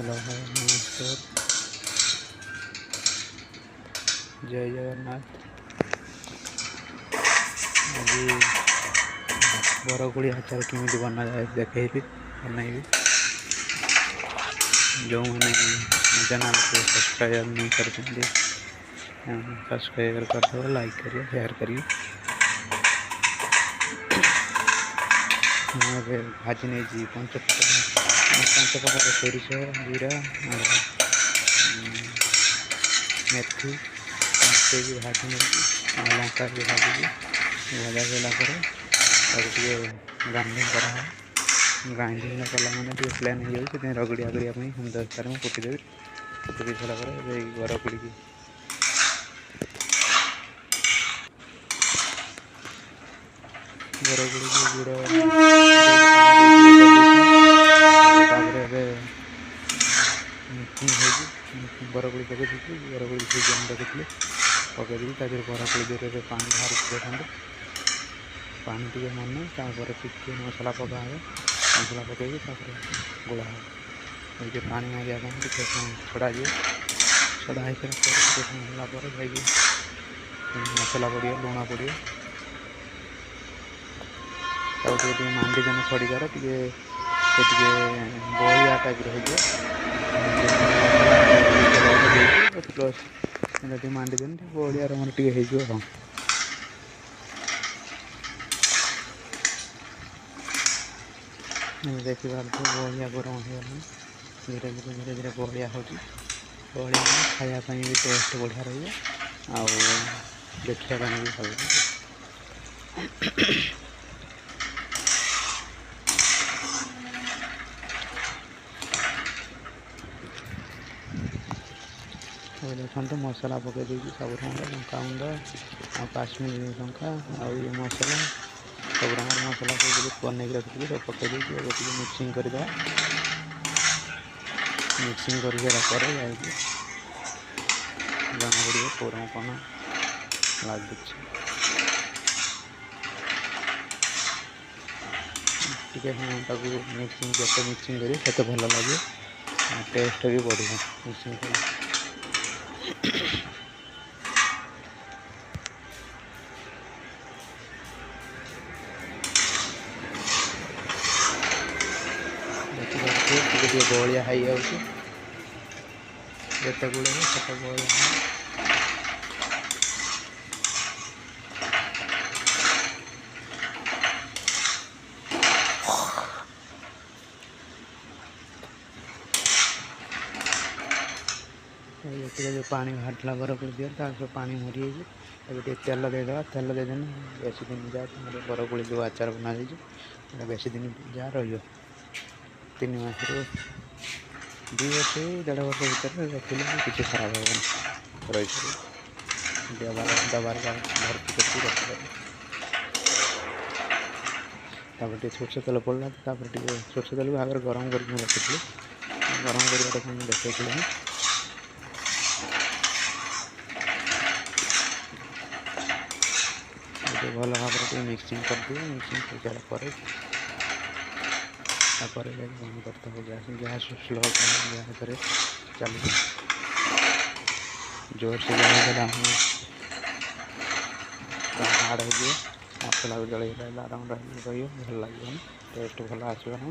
Hello hi नमस्कार जय जगन्नाथ। आज बरकोड़ी आचार केमी बना जाए देखी बनइबी। जो मैंने चैनल को सब्सक्राइब नहीं कर सब्सक्राइब करदे, लाइक करिए, शेयर करिए। मुझे भाजी नहीं पंच प्रकार सोरिष जीरा मेथी भाजी नहीं लंका भी भाजी भजा सारापर ग्राइंडिंग करा ग्राइंडिंग कला मैंने प्लेन हो जाए रगड़ी आगड़िया हम दस्तार में कुटिदेवी। कुटी सारापर बरकोड़ी की गुड़ बरकोड़ी पकई बरकोड़ी देखी पकईदी बरकोड़ी देर पानी बाहर देखते पानी टे मन टे मसला पका मसला पकई गोला हे पानी मारिया छड़ा जाए छड़ा हो सारापर मसला पड़ो लुण पड़ो मांडी देने खड़ीदार टे बलिया टाइप प्लस मांडी देने बलिया रंग टे देखिए बलिया गरम हो धीरे धीरे धीरे धीरे बलिया हो बलिया खायापी भी टेस्ट बढ़िया रही देखा भी भल देखते मसला पकई देगी सब रंग लंका गुंड आ काश्मीरी लंका ये मसला सब रंग मसला पकई रखी सब पकई मिक्सिंग कर मिक्सिंग कर जना पड़ो कौन कौन लगे मिक्सिंग जिते मिक्सिंग करते भल लगे टेस्ट भी बढ़िया मिक्सिंग कर बलिया हो जिते गुड़े से बलिया जो पानी बाहर बरकोड़ी दिया सब पानी मरी जाए तेल देदेगा तेल देदेने बेस दिन जाए बरकोड़ी जो आचार बना जाए बेस दिन जा रही 3 मास 2 वर्ष 1.5 वर्ष भर रखिले किसी खराब हो रही दबार भर्ती करके रखिए सोर्ष तेल पड़ा सोर्ष तेल भी आगे गरम कर रखी गरम कर देखी भल भाव मिक्सिंग कर दिए मिक्सिंग कर सारापर बंद करते हो गैस स्लो गैस चल जोर से हार्ड हो मसला भी जल आराम रही भल लगे टेस्ट भल आसगला।